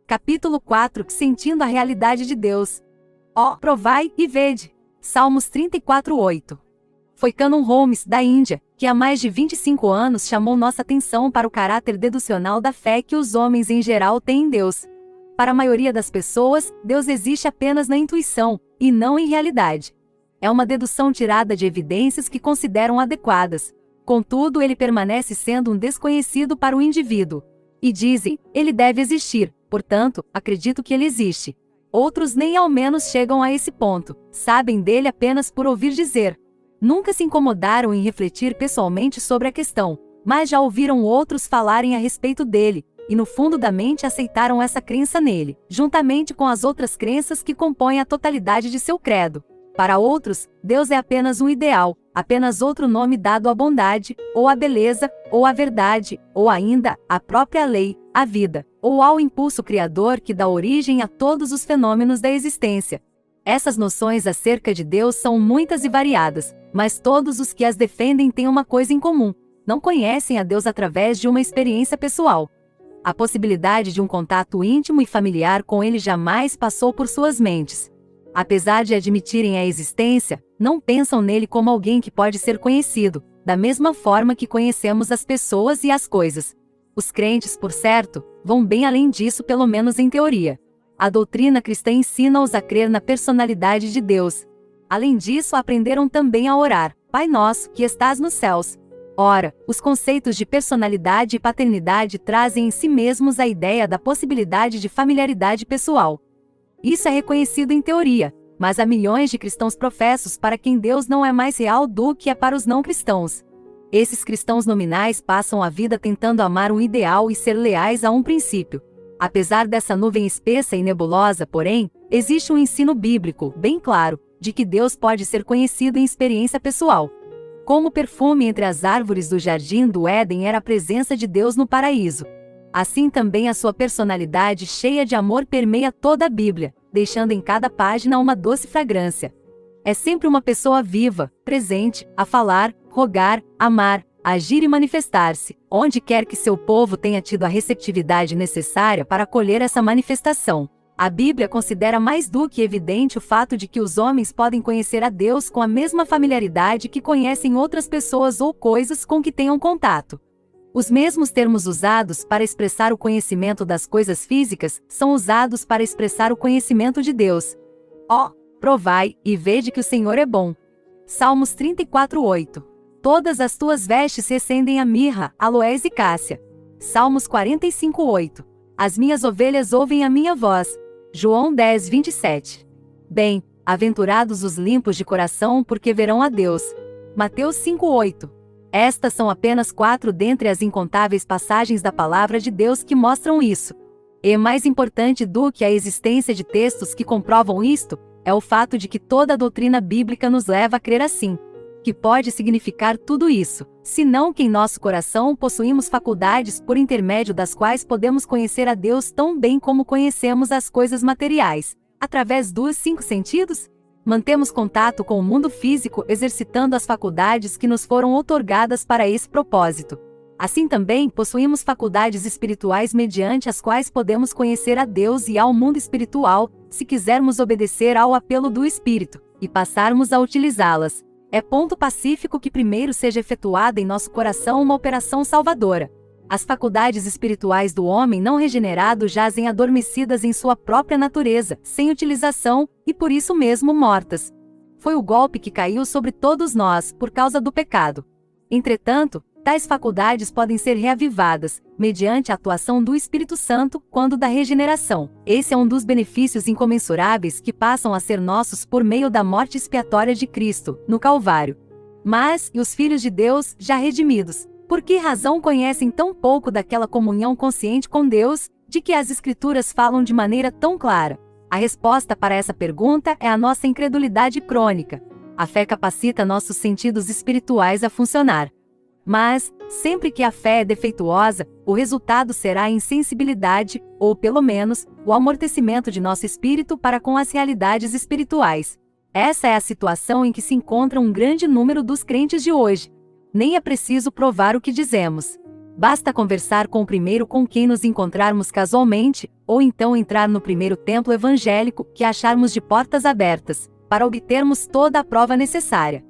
Capítulo 4 Sentindo a realidade de Deus. Ó, provai e vede. Salmos 34:8. Foi Canon Holmes, da Índia, que há mais de 25 anos chamou nossa atenção para o caráter deducional da fé que os homens em geral têm em Deus. Para a maioria das pessoas, Deus existe apenas na intuição, e não em realidade. É uma dedução tirada de evidências que consideram adequadas. Contudo, ele permanece sendo um desconhecido para o indivíduo. E dizem, ele deve existir, portanto, acredito que ele existe. Outros nem ao menos chegam a esse ponto, sabem dele apenas por ouvir dizer. Nunca se incomodaram em refletir pessoalmente sobre a questão, mas já ouviram outros falarem a respeito dele, e no fundo da mente aceitaram essa crença nele, juntamente com as outras crenças que compõem a totalidade de seu credo. Para outros, Deus é apenas um ideal, apenas outro nome dado à bondade, ou à beleza, ou à verdade, ou ainda, à própria lei, à vida, ou ao impulso criador que dá origem a todos os fenômenos da existência. Essas noções acerca de Deus são muitas e variadas, mas todos os que as defendem têm uma coisa em comum: não conhecem a Deus através de uma experiência pessoal. A possibilidade de um contato íntimo e familiar com ele jamais passou por suas mentes. Apesar de admitirem a existência, não pensam nele como alguém que pode ser conhecido, da mesma forma que conhecemos as pessoas e as coisas. Os crentes, por certo, vão bem além disso, pelo menos em teoria. A doutrina cristã ensina-os a crer na personalidade de Deus. Além disso, aprenderam também a orar: Pai nosso, que estás nos céus. Ora, os conceitos de personalidade e paternidade trazem em si mesmos a ideia da possibilidade de familiaridade pessoal. Isso é reconhecido em teoria, mas há milhões de cristãos professos para quem Deus não é mais real do que é para os não cristãos. Esses cristãos nominais passam a vida tentando amar um ideal e ser leais a um princípio. Apesar dessa nuvem espessa e nebulosa, porém, existe um ensino bíblico, bem claro, de que Deus pode ser conhecido em experiência pessoal. Como o perfume entre as árvores do jardim do Éden era a presença de Deus no paraíso, assim também a sua personalidade cheia de amor permeia toda a Bíblia, deixando em cada página uma doce fragrância. É sempre uma pessoa viva, presente, a falar, rogar, amar, agir e manifestar-se, onde quer que seu povo tenha tido a receptividade necessária para acolher essa manifestação. A Bíblia considera mais do que evidente o fato de que os homens podem conhecer a Deus com a mesma familiaridade que conhecem outras pessoas ou coisas com que tenham contato. Os mesmos termos usados para expressar o conhecimento das coisas físicas são usados para expressar o conhecimento de Deus. Ó, provai e vede que o Senhor é bom. Salmos 34:8. Todas as tuas vestes recendem a mirra, aloés e cássia. Salmos 45:8. As minhas ovelhas ouvem a minha voz. João 10:27. Bem, aventurados os limpos de coração, porque verão a Deus. Mateus 5:8. Estas são apenas 4 dentre as incontáveis passagens da palavra de Deus que mostram isso. E mais importante do que a existência de textos que comprovam isto, é o fato de que toda a doutrina bíblica nos leva a crer assim. Que pode significar tudo isso, senão que em nosso coração possuímos faculdades por intermédio das quais podemos conhecer a Deus tão bem como conhecemos as coisas materiais, através dos 5 sentidos? Mantemos contato com o mundo físico exercitando as faculdades que nos foram outorgadas para esse propósito. Assim também possuímos faculdades espirituais mediante as quais podemos conhecer a Deus e ao mundo espiritual, se quisermos obedecer ao apelo do Espírito, e passarmos a utilizá-las. É ponto pacífico que primeiro seja efetuada em nosso coração uma operação salvadora. As faculdades espirituais do homem não regenerado jazem adormecidas em sua própria natureza, sem utilização, e por isso mesmo mortas. Foi o golpe que caiu sobre todos nós, por causa do pecado. Entretanto, tais faculdades podem ser reavivadas, mediante a atuação do Espírito Santo, quando da regeneração. Esse é um dos benefícios incomensuráveis que passam a ser nossos por meio da morte expiatória de Cristo, no Calvário. Mas, e os filhos de Deus, já redimidos? Por que razão conhecem tão pouco daquela comunhão consciente com Deus, de que as Escrituras falam de maneira tão clara? A resposta para essa pergunta é a nossa incredulidade crônica. A fé capacita nossos sentidos espirituais a funcionar. Mas, sempre que a fé é defeituosa, o resultado será a insensibilidade, ou pelo menos, o amortecimento de nosso espírito para com as realidades espirituais. Essa é a situação em que se encontra um grande número dos crentes de hoje. Nem é preciso provar o que dizemos. Basta conversar com o primeiro com quem nos encontrarmos casualmente, ou então entrar no primeiro templo evangélico que acharmos de portas abertas, para obtermos toda a prova necessária.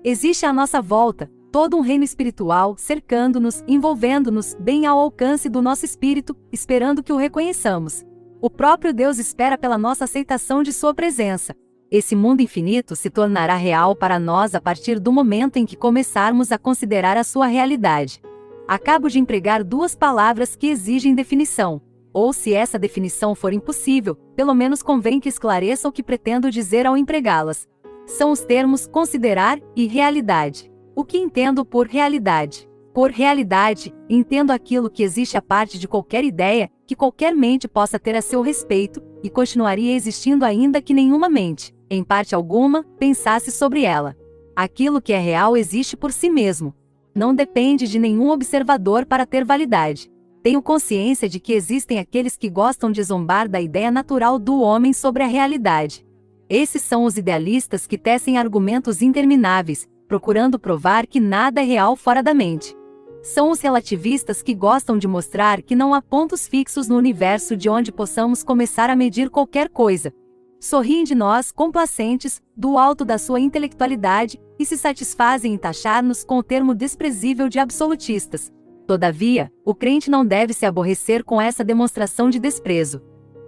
Existe à nossa volta todo um reino espiritual cercando-nos, envolvendo-nos, bem ao alcance do nosso espírito, esperando que o reconheçamos. O próprio Deus espera pela nossa aceitação de sua presença. Esse mundo infinito se tornará real para nós a partir do momento em que começarmos a considerar a sua realidade. Acabo de empregar duas palavras que exigem definição. Ou, se essa definição for impossível, pelo menos convém que esclareça o que pretendo dizer ao empregá-las. São os termos considerar e realidade. O que entendo por realidade? Por realidade, entendo aquilo que existe a parte de qualquer ideia que qualquer mente possa ter a seu respeito, e continuaria existindo ainda que nenhuma mente, em parte alguma, pensasse sobre ela. Aquilo que é real existe por si mesmo. Não depende de nenhum observador para ter validade. Tenho consciência de que existem aqueles que gostam de zombar da ideia natural do homem sobre a realidade. Esses são os idealistas que tecem argumentos intermináveis, procurando provar que nada é real fora da mente. São os relativistas que gostam de mostrar que não há pontos fixos no universo de onde possamos começar a medir qualquer coisa. Sorriem de nós, complacentes, do alto da sua intelectualidade, e se satisfazem em taxar-nos com o termo desprezível de absolutistas. Todavia, o crente não deve se aborrecer com essa demonstração de desprezo.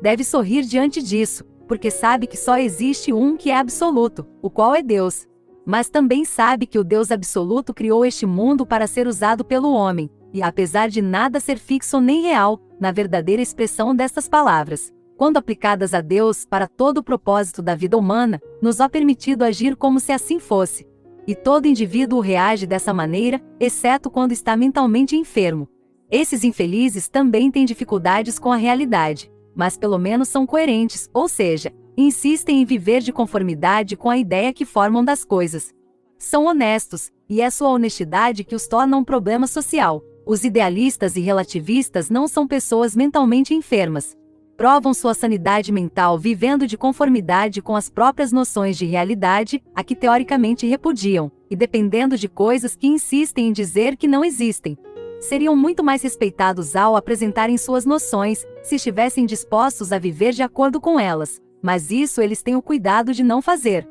Deve sorrir diante disso, porque sabe que só existe um que é absoluto, o qual é Deus. Mas também sabe que o Deus absoluto criou este mundo para ser usado pelo homem, e apesar de nada ser fixo nem real, na verdadeira expressão destas palavras, quando aplicadas a Deus para todo o propósito da vida humana, nos é permitido agir como se assim fosse. E todo indivíduo reage dessa maneira, exceto quando está mentalmente enfermo. Esses infelizes também têm dificuldades com a realidade, mas pelo menos são coerentes, ou seja, insistem em viver de conformidade com a ideia que formam das coisas. São honestos, e é sua honestidade que os torna um problema social. Os idealistas e relativistas não são pessoas mentalmente enfermas. Provam sua sanidade mental vivendo de conformidade com as próprias noções de realidade, a que teoricamente repudiam, e dependendo de coisas que insistem em dizer que não existem. Seriam muito mais respeitados ao apresentarem suas noções, se estivessem dispostos a viver de acordo com elas, mas isso eles têm o cuidado de não fazer.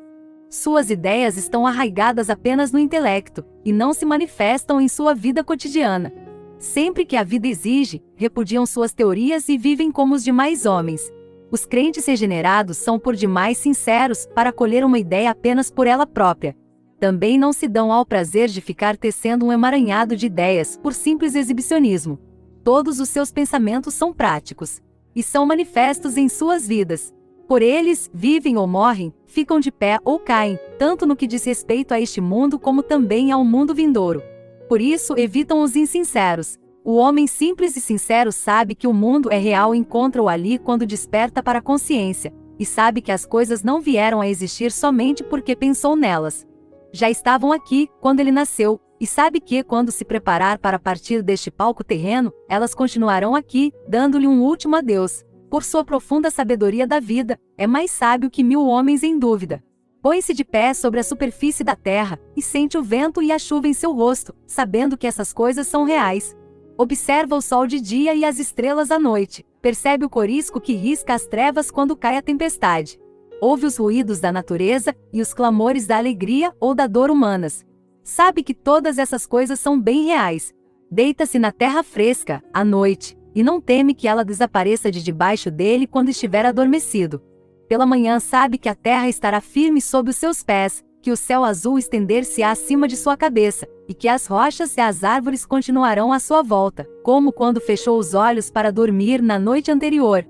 Suas ideias estão arraigadas apenas no intelecto, e não se manifestam em sua vida cotidiana. Sempre que a vida exige, repudiam suas teorias e vivem como os demais homens. Os crentes regenerados são por demais sinceros para acolher uma ideia apenas por ela própria. Também não se dão ao prazer de ficar tecendo um emaranhado de ideias por simples exibicionismo. Todos os seus pensamentos são práticos, e são manifestos em suas vidas. Por eles, vivem ou morrem, ficam de pé ou caem, tanto no que diz respeito a este mundo como também ao mundo vindouro. Por isso evitam os insinceros. O homem simples e sincero sabe que o mundo é real e encontra-o ali quando desperta para a consciência, e sabe que as coisas não vieram a existir somente porque pensou nelas. Já estavam aqui, quando ele nasceu, e sabe que, quando se preparar para partir deste palco terreno, elas continuarão aqui, dando-lhe um último adeus. Por sua profunda sabedoria da vida, é mais sábio que 1000 homens em dúvida. Põe-se de pé sobre a superfície da terra, e sente o vento e a chuva em seu rosto, sabendo que essas coisas são reais. Observa o sol de dia e as estrelas à noite, percebe o corisco que risca as trevas quando cai a tempestade. Ouve os ruídos da natureza, e os clamores da alegria ou da dor humanas. Sabe que todas essas coisas são bem reais. Deita-se na terra fresca, à noite, e não teme que ela desapareça de debaixo dele quando estiver adormecido. Pela manhã sabe que a terra estará firme sob os seus pés, que o céu azul estender-se-á acima de sua cabeça, e que as rochas e as árvores continuarão à sua volta, como quando fechou os olhos para dormir na noite anterior.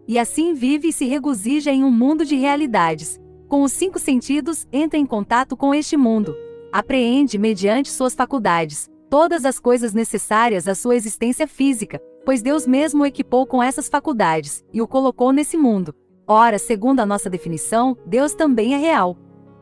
E assim vive e se regozija em um mundo de realidades. Com os 5 sentidos, entra em contato com este mundo. Apreende, mediante suas faculdades, todas as coisas necessárias à sua existência física, pois Deus mesmo o equipou com essas faculdades, e o colocou nesse mundo. Ora, segundo a nossa definição, Deus também é real.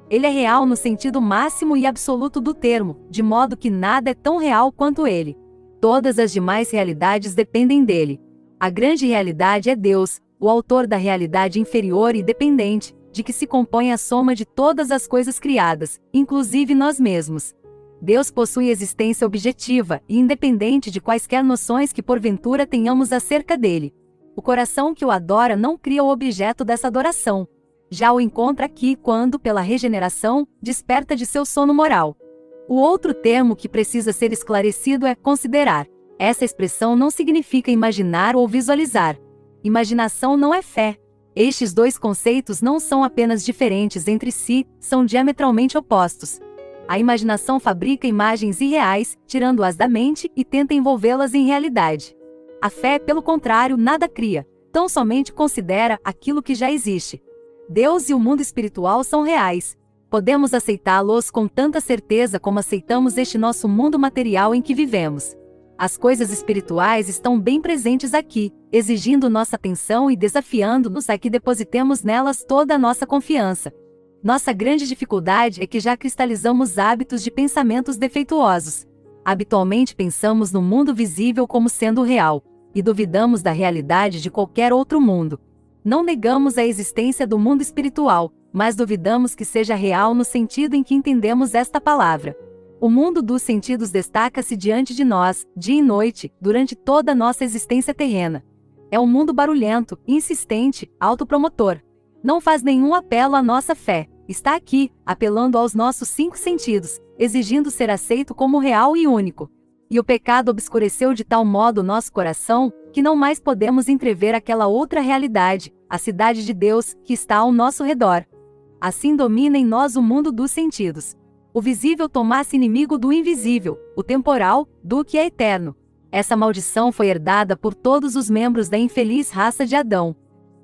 Ele é real no sentido máximo e absoluto do termo, de modo que nada é tão real quanto ele. Todas as demais realidades dependem dele. A grande realidade é Deus, o autor da realidade inferior e dependente, de que se compõe a soma de todas as coisas criadas, inclusive nós mesmos. Deus possui existência objetiva e independente de quaisquer noções que porventura tenhamos acerca dele. O coração que o adora não cria o objeto dessa adoração. Já o encontra aqui quando, pela regeneração, desperta de seu sono moral. O outro termo que precisa ser esclarecido é considerar. Essa expressão não significa imaginar ou visualizar. Imaginação não é fé. Estes dois conceitos não são apenas diferentes entre si, são diametralmente opostos. A imaginação fabrica imagens irreais, tirando-as da mente e tenta envolvê-las em realidade. A fé, pelo contrário, nada cria, tão somente considera aquilo que já existe. Deus e o mundo espiritual são reais. Podemos aceitá-los com tanta certeza como aceitamos este nosso mundo material em que vivemos. As coisas espirituais estão bem presentes aqui, exigindo nossa atenção e desafiando-nos a que depositemos nelas toda a nossa confiança. Nossa grande dificuldade é que já cristalizamos hábitos de pensamentos defeituosos. Habitualmente pensamos no mundo visível como sendo real, e duvidamos da realidade de qualquer outro mundo. Não negamos a existência do mundo espiritual, mas duvidamos que seja real no sentido em que entendemos esta palavra. O mundo dos sentidos destaca-se diante de nós, dia e noite, durante toda a nossa existência terrena. É um mundo barulhento, insistente, autopromotor. Não faz nenhum apelo à nossa fé. Está aqui, apelando aos nossos 5 sentidos, exigindo ser aceito como real e único. E o pecado obscureceu de tal modo nosso coração, que não mais podemos entrever aquela outra realidade, a cidade de Deus, que está ao nosso redor. Assim domina em nós o mundo dos sentidos. O visível torna-se inimigo do invisível, o temporal, do que é eterno. Essa maldição foi herdada por todos os membros da infeliz raça de Adão.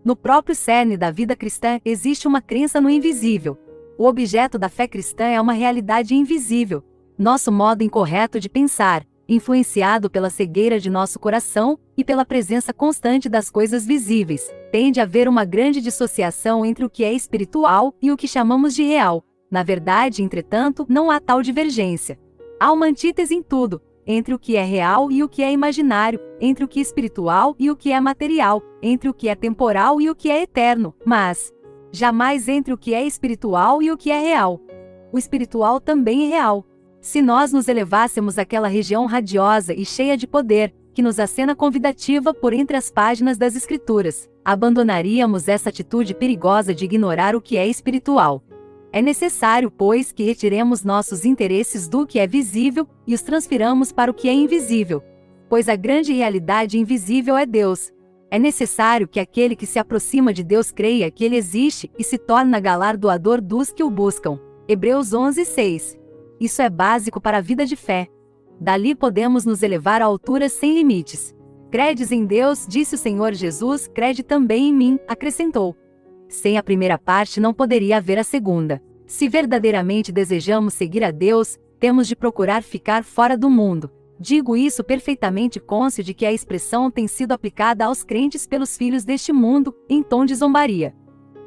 No próprio cerne da vida cristã existe uma crença no invisível. O objeto da fé cristã é uma realidade invisível. Nosso modo incorreto de pensar, influenciado pela cegueira de nosso coração e pela presença constante das coisas visíveis, tende a haver uma grande dissociação entre o que é espiritual e o que chamamos de real. Na verdade, entretanto, não há tal divergência. Há uma antítese em tudo, entre o que é real e o que é imaginário, entre o que é espiritual e o que é material, entre o que é temporal e o que é eterno, mas jamais entre o que é espiritual e o que é real. O espiritual também é real. Se nós nos elevássemos àquela região radiosa e cheia de poder, que nos acena convidativa por entre as páginas das Escrituras, abandonaríamos essa atitude perigosa de ignorar o que é espiritual. É necessário, pois, que retiremos nossos interesses do que é visível e os transfiramos para o que é invisível, pois a grande realidade invisível é Deus. É necessário que aquele que se aproxima de Deus creia que Ele existe e se torna galardoador dos que o buscam. Hebreus 11:6. Isso é básico para a vida de fé. Dali podemos nos elevar a alturas sem limites. Credes em Deus, disse o Senhor Jesus, crede também em mim, acrescentou. Sem a primeira parte não poderia haver a segunda. Se verdadeiramente desejamos seguir a Deus, temos de procurar ficar fora do mundo. Digo isso perfeitamente cônscio de que a expressão tem sido aplicada aos crentes pelos filhos deste mundo, em tom de zombaria.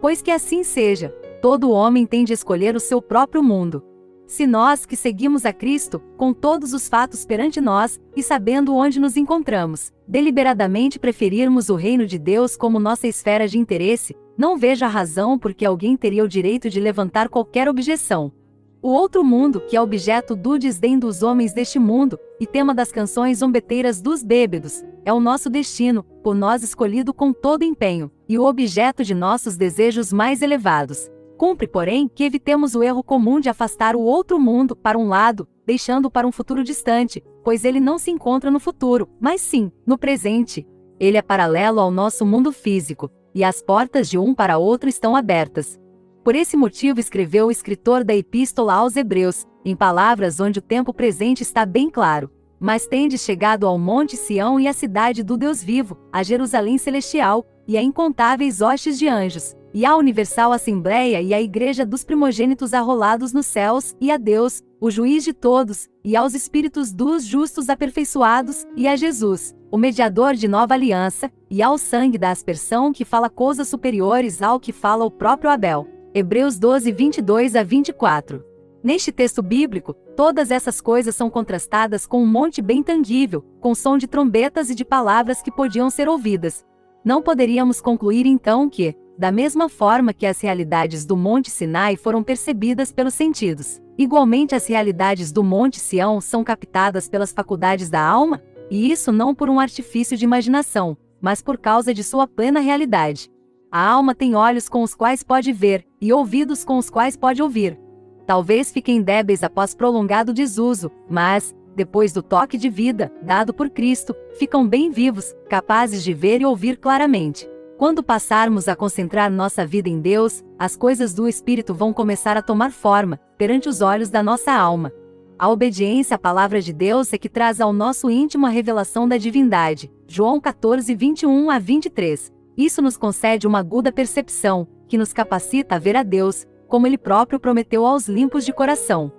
Pois que assim seja, todo homem tem de escolher o seu próprio mundo. Se nós, que seguimos a Cristo, com todos os fatos perante nós, e sabendo onde nos encontramos, deliberadamente preferirmos o reino de Deus como nossa esfera de interesse, não vejo a razão por que alguém teria o direito de levantar qualquer objeção. O outro mundo, que é objeto do desdém dos homens deste mundo, e tema das canções zombeteiras dos bêbados, é o nosso destino, por nós escolhido com todo empenho, e o objeto de nossos desejos mais elevados. Cumpre, porém, que evitemos o erro comum de afastar o outro mundo para um lado, deixando-o para um futuro distante, pois ele não se encontra no futuro, mas sim, no presente. Ele é paralelo ao nosso mundo físico, e as portas de um para outro estão abertas. Por esse motivo escreveu o escritor da Epístola aos Hebreus, em palavras onde o tempo presente está bem claro. Mas tendes chegado ao Monte Sião e à cidade do Deus vivo, a Jerusalém celestial, e a incontáveis hostes de anjos, e à universal assembleia e à igreja dos primogênitos arrolados nos céus, e a Deus, o juiz de todos, e aos espíritos dos justos aperfeiçoados, e a Jesus, o mediador de nova aliança, e ao sangue da aspersão que fala coisas superiores ao que fala o próprio Abel. Hebreus 12, 22-24. Neste texto bíblico, todas essas coisas são contrastadas com um monte bem tangível, com som de trombetas e de palavras que podiam ser ouvidas. Não poderíamos concluir então que, da mesma forma que as realidades do Monte Sinai foram percebidas pelos sentidos, Igualmente, as realidades do Monte Sião são captadas pelas faculdades da alma, e isso não por um artifício de imaginação, mas por causa de sua plena realidade. A alma tem olhos com os quais pode ver, e ouvidos com os quais pode ouvir. Talvez fiquem débeis após prolongado desuso, mas, depois do toque de vida, dado por Cristo, ficam bem vivos, capazes de ver e ouvir claramente. Quando passarmos a concentrar nossa vida em Deus, as coisas do Espírito vão começar a tomar forma, perante os olhos da nossa alma. A obediência à palavra de Deus é que traz ao nosso íntimo a revelação da divindade. João 14, 21 a 23. Isso nos concede uma aguda percepção, que nos capacita a ver a Deus, como Ele próprio prometeu aos limpos de coração.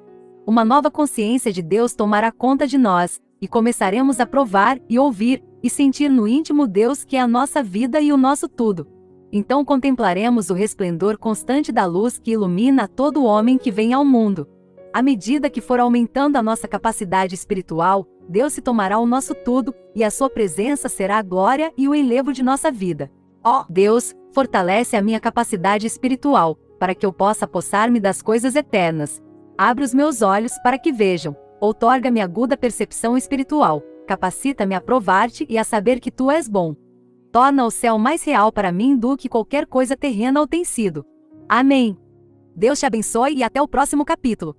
Uma nova consciência de Deus tomará conta de nós, e começaremos a provar e ouvir, e sentir no íntimo Deus que é a nossa vida e o nosso tudo. Então contemplaremos o resplendor constante da luz que ilumina todo homem que vem ao mundo. À medida que for aumentando a nossa capacidade espiritual, Deus se tomará o nosso tudo, e a sua presença será a glória e o enlevo de nossa vida. Ó Deus, fortalece a minha capacidade espiritual, para que eu possa apossar-me das coisas eternas. Abre os meus olhos para que vejam, outorga-me aguda percepção espiritual, capacita-me a provar-te e a saber que tu és bom. Torna o céu mais real para mim do que qualquer coisa terrena o tem sido. Amém. Deus te abençoe e até o próximo capítulo.